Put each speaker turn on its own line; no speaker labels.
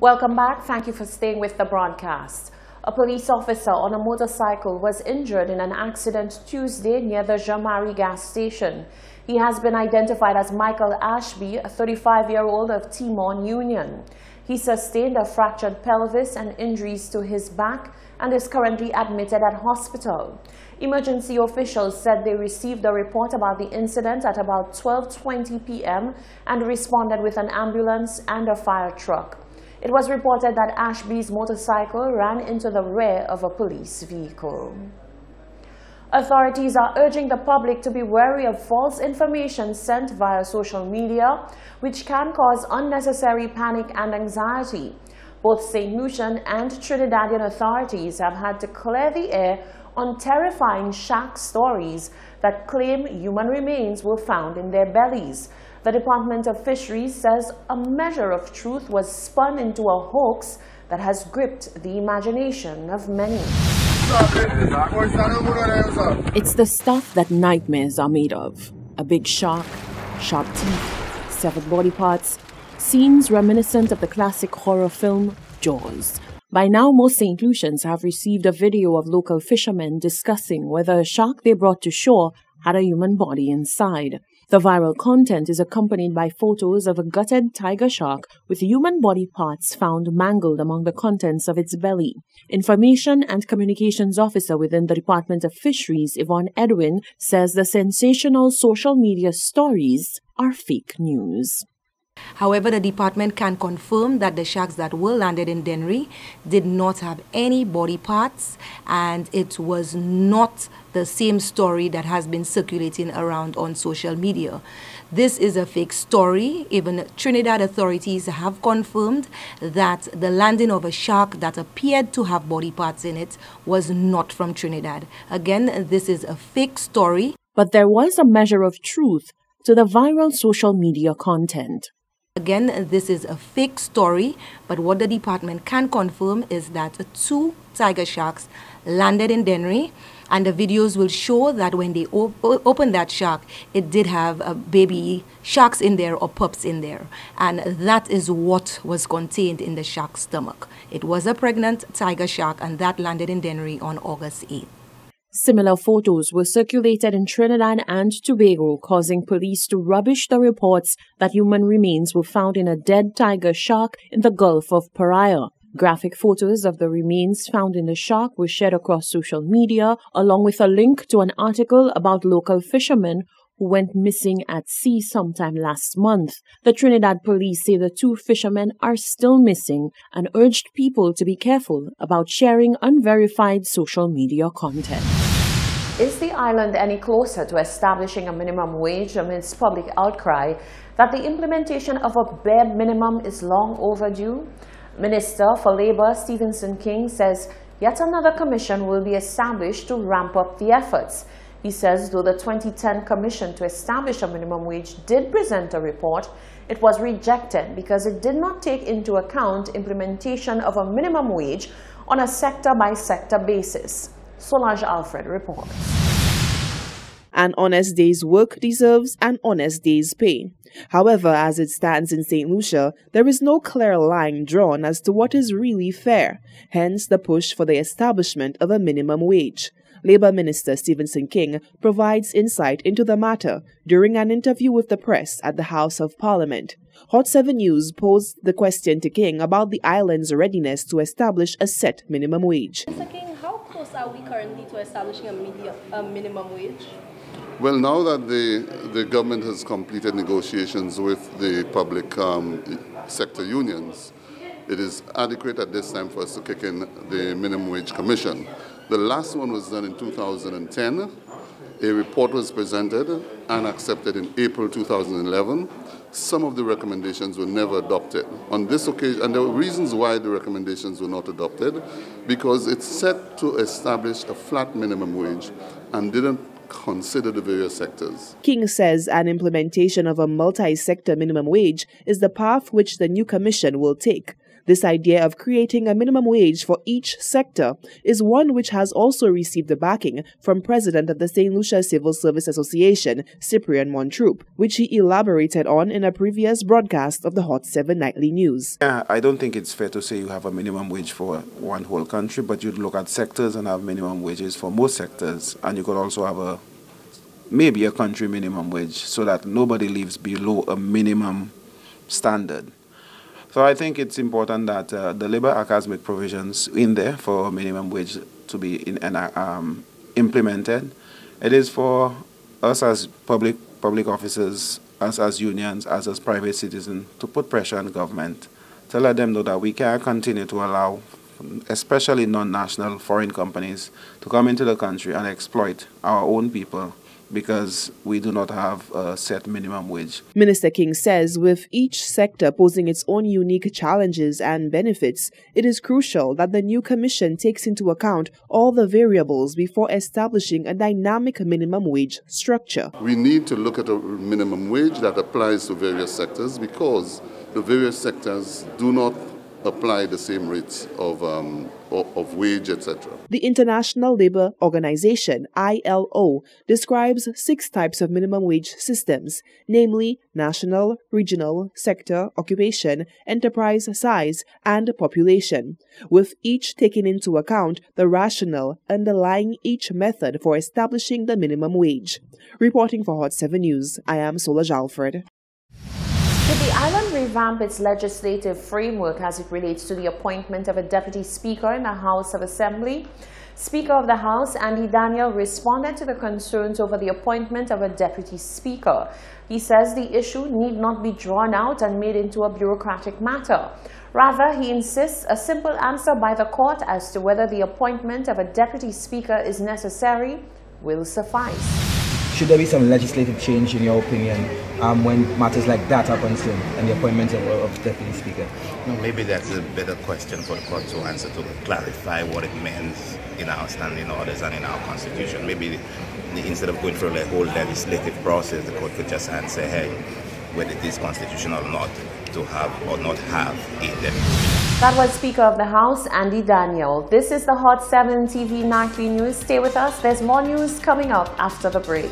Welcome back. Thank you for staying with the broadcast. A police officer on a motorcycle was injured in an accident Tuesday near the Jean-Marie gas station. He has been identified as Michael Ashby, a 35-year-old of Timon Union. He sustained a fractured pelvis and injuries to his back and is currently admitted at hospital. Emergency officials said they received a report about the incident at about 12:20 p.m. and responded with an ambulance and a fire truck. It was reported that Ashby's motorcycle ran into the rear of a police vehicle. Authorities are urging the public to be wary of false information sent via social media, which can cause unnecessary panic and anxiety. Both St. Lucian and Trinidadian authorities have had to clear the air on terrifying shark stories that claim human remains were found in their bellies. The Department of Fisheries says a measure of truth was spun into a hoax that has gripped the imagination of many.
It's the stuff that nightmares are made of. A big shark, sharp teeth, severed body parts, scenes reminiscent of the classic horror film Jaws. By now, most St. Lucians have received a video of local fishermen discussing whether a shark they brought to shore had a human body inside. The viral content is accompanied by photos of a gutted tiger shark with human body parts found mangled among the contents of its belly. Information and Communications Officer within the Department of Fisheries, Yvonne Edwin, says the sensational social media stories are fake news.
However, the department can confirm that the sharks that were landed in Dennery did not have any body parts, and it was not the same story that has been circulating around on social media. This is a fake story. Even Trinidad authorities have confirmed that the landing of a shark that appeared to have body parts in it was not from Trinidad. Again, this is a fake story.
But there was a measure of truth to the viral social media content.
Again, this is a fake story, but what the department can confirm is that 2 tiger sharks landed in Dennery, and the videos will show that when they opened that shark, it did have baby sharks in there or pups in there, and that is what was contained in the shark's stomach. It was a pregnant tiger shark, and that landed in Dennery on August 8th.
Similar photos were circulated in Trinidad and Tobago, causing police to rubbish the reports that human remains were found in a dead tiger shark in the Gulf of Paria. Graphic photos of the remains found in the shark were shared across social media, along with a link to an article about local fishermen who went missing at sea sometime last month. The Trinidad police say the 2 fishermen are still missing and urged people to be careful about sharing unverified social media content.
Is the island any closer to establishing a minimum wage amidst public outcry that the implementation of a bare minimum is long overdue? Minister for Labour Stephenson King says yet another commission will be established to ramp up the efforts. He says though the 2010 commission to establish a minimum wage did present a report, it was rejected because it did not take into account implementation of a minimum wage on a sector-by-sector basis. Solange Alfred reports.
An honest day's work deserves an honest day's pay. However, as it stands in St. Lucia, there is no clear line drawn as to what is really fair, hence the push for the establishment of a minimum wage. Labour Minister Stephenson King provides insight into the matter during an interview with the press at the House of Parliament. Hot 7 News posed the question to King about the island's readiness to establish a set minimum wage.
Mr. King, how close are we currently to establishing a minimum wage?
Well, now that the government has completed negotiations with the public sector unions, it is adequate at this time for us to kick in the Minimum Wage Commission. The last one was done in 2010. A report was presented and accepted in April 2011. Some of the recommendations were never adopted. On this occasion, and there were reasons why the recommendations were not adopted, because it's set to establish a flat minimum wage and didn't consider the various sectors.
King says an implementation of a multi-sector minimum wage is the path which the new commission will take. This idea of creating a minimum wage for each sector is one which has also received the backing from President of the St. Lucia Civil Service Association, Cyprian Montroup, which he elaborated on in a previous broadcast of the Hot 7 Nightly News.
Yeah, I don't think it's fair to say you have a minimum wage for one whole country, but you'd look at sectors and have minimum wages for most sectors, and you could also have maybe a country minimum wage so that nobody lives below a minimum standard. So I think it's important that the Labour Act has made provisions in there for minimum wage to be implemented. It is for us as public officers, us as unions, us as private citizens, to put pressure on government, to let them know that we can't continue to allow, especially non-national foreign companies, to come into the country and exploit our own people, because we do not have a set minimum wage.
Minister King says with each sector posing its own unique challenges and benefits, it is crucial that the new commission takes into account all the variables before establishing a dynamic minimum wage structure.
We need to look at a minimum wage that applies to various sectors, because the various sectors do not apply the same rates of wage, etc.
The International Labour Organization, ILO, describes 6 types of minimum wage systems, namely national, regional, sector, occupation, enterprise size, and population, with each taking into account the rationale underlying each method for establishing the minimum wage. Reporting for Hot 7 News, I am Solange Alfred.
Should the island revamp its legislative framework as it relates to the appointment of a deputy speaker in the House of Assembly? Speaker of the House, Andy Daniel, responded to the concerns over the appointment of a deputy speaker. He says the issue need not be drawn out and made into a bureaucratic matter. Rather, he insists a simple answer by the court as to whether the appointment of a deputy speaker is necessary will suffice.
Should there be some legislative change, in your opinion, when matters like that are concerned and the appointment of deputy speaker?
No, maybe that's a better question for the court to answer, to clarify what it means in our standing orders and in our constitution. Maybe instead of going through the whole legislative process, the court could just answer, hey, whether it is constitutional or not to have or not have a deputy.
That was Speaker of the House, Andy Daniel. This is the Hot 7 TV Nightly News. Stay with us. There's more news coming up after the break.